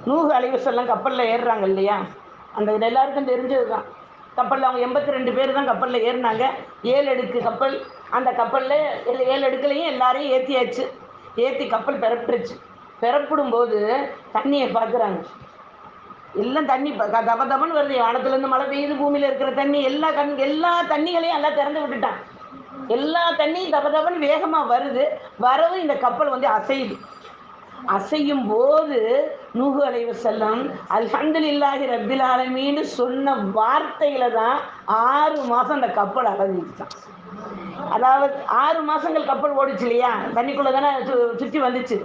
நூஹ் அலைஹிஸ்ஸலாம் கப்பலில் ஏறுறாங்க இல்லையா, அந்த எல்லாருக்கும் தெரிஞ்சது தான். கப்பலில் அவங்க 82 பேர் தான் கப்பலில் ஏறினாங்க. 7 அடுக்கு கப்பல். அந்த கப்பலில் 7 அடுக்குலையும் எல்லாரையும் ஏற்றியாச்சு. ஏற்றி கப்பல் பெறப்பட்டுருச்சு. பெறப்படும்போது தண்ணியை பார்க்குறாங்க. எல்லாம் தண்ணி தப தபன்னு வருது. வானத்துலேருந்து மழை பெய்யுது, பூமியில் இருக்கிற தண்ணி எல்லா தண்ணிகளையும் எல்லாம் திறந்து விட்டுட்டான். எல்லா தண்ணியும் தப தபன்னு வேகமாக வருது. வரவும் இந்த கப்பல் வந்து அசையுது. அசையும் போது நூஹு அலைஹிஸ்ஸலாம் அல்ஹம்துலில்லாஹி ரப்பில் ஆலமீன்னு சொன்ன வார்த்தையில தான் 6 மாதம் அந்த கப்பல் அகதிச்சான். அதாவது 6 மாதங்கள் கப்பல் ஓடிச்சு இல்லையா, தண்ணிக்குள்ளே தானே சுற்றி வந்துச்சு.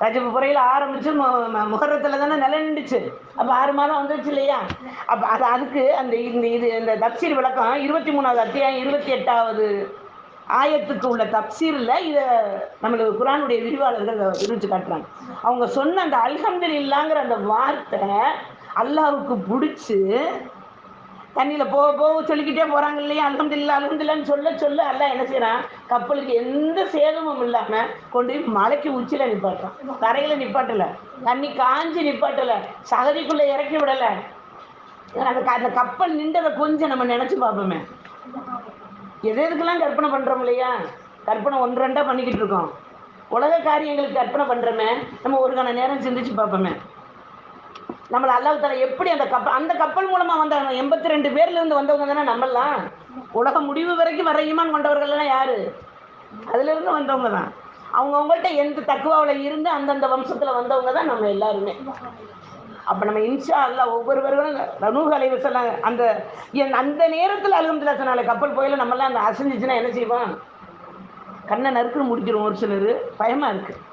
ரஜபு புறையில் ஆரம்பிச்சு முகரத்தில் தானே நிலை நின்றுச்சு. அப்போ 6 மாதம் வந்துருச்சு இல்லையா. அப்போ அதுக்கு அந்த இந்த தப்சீர் விளக்கம் 23வது அத்தியாயம் 28வது ஆயத்துக்கு உள்ள தப்சீரில் இதை நம்மளுக்கு குர்ஆனுடைய விரிவாளர்கள் விரிச்சு காட்டுறாங்க. அவங்க சொன்ன அந்த அல்ஹம்துலில்லாஹ்ங்கிற அந்த வார்த்தை அல்லாஹ்வுக்கு பிடிச்சி தண்ணியில் போக சொல்லிக்கிட்டே போகிறாங்க இல்லையா. அல்ஹம்துலில்லாஹ்னு சொல்ல அல்லாஹ் என்ன செய்யறான், கப்பலுக்கு எந்த சேதமும் இல்லாமல் கொண்டு போய் மலைக்கு உச்சியில் நிப்பாட்டுறான். தரையில் நிப்பாட்டலை, தண்ணி காஞ்சி நிப்பாட்டலை, சகதிக்குள்ளே இறக்கி விடலை. அந்த கப்பல் நின்றதை கொஞ்சம் நம்ம நினச்சி பார்ப்போமே. எதுக்கெல்லாம் கற்பனை பண்ணுறோம் இல்லையா. கற்பனை 1-2 பண்ணிக்கிட்டு இருக்கோம். உலக காரியங்களுக்கு கற்பனை பண்ணுறோமே, நம்ம ஒரு கண நேரம் சிந்திச்சு பார்ப்போமே. நம்மளை அல்லாஹ் தஆலா எப்படி அந்த கப்பல் மூலமாக வந்தாங்க. 82 பேர்லேருந்து வந்தவங்க தானே நம்மளாம். உலக முடிவு வரைக்கும் வர ஈமான் கொண்டவர்கள்லாம் யார்? அதுலேருந்து வந்தவங்க தான். அவங்கவுங்கள்ட்ட எந்த தக்குவாவில் இருந்து அந்தந்த வம்சத்தில் வந்தவங்க தான் நம்ம எல்லாருமே. அப்போ நம்ம இன்ஷா அல்லாஹ் ஒவ்வொருவர்களும் நூஹ் அலைஹிஸ்ஸலாம் அந்த நேரத்தில் அல்ஹம்துலில்லாஹ் சொன்னால கப்பல் போயில நம்மளாம் அந்த அசைஞ்சிச்சுன்னா என்ன செய்வோம்? கண்ணை நறுக்குன்னு முடிக்கிறோம். ஒரு சிலர் பயமாக இருக்குது.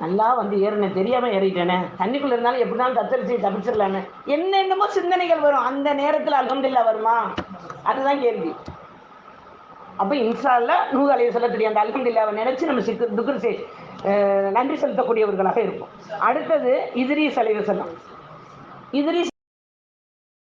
நல்லா வந்து ஏறினேன், தெரியாமல் ஏறிட்டேனே, தண்ணிக்குள்ளே இருந்தாலும் எப்படினாலும் தப்பிச்சிடலான்னு என்னென்னமோ சிந்தனைகள் வரும். அந்த நேரத்தில் அல்ஹம்துலில்லாஹ் வருமா? அதுதான் கேள்வி. அப்போ இன்ஷா அல்லாஹ் நூஹ் அலைஹிஸ்ஸலாத்துடைய அந்த அல்ஹம்துலில்லாஹ்வை நினைச்சு நம்ம நன்றி செலுத்தக்கூடியவர்களாக இருப்போம். அடுத்தது இத்ரீஸ் அலைஹிஸ்ஸலாம். இத்ரீஸ்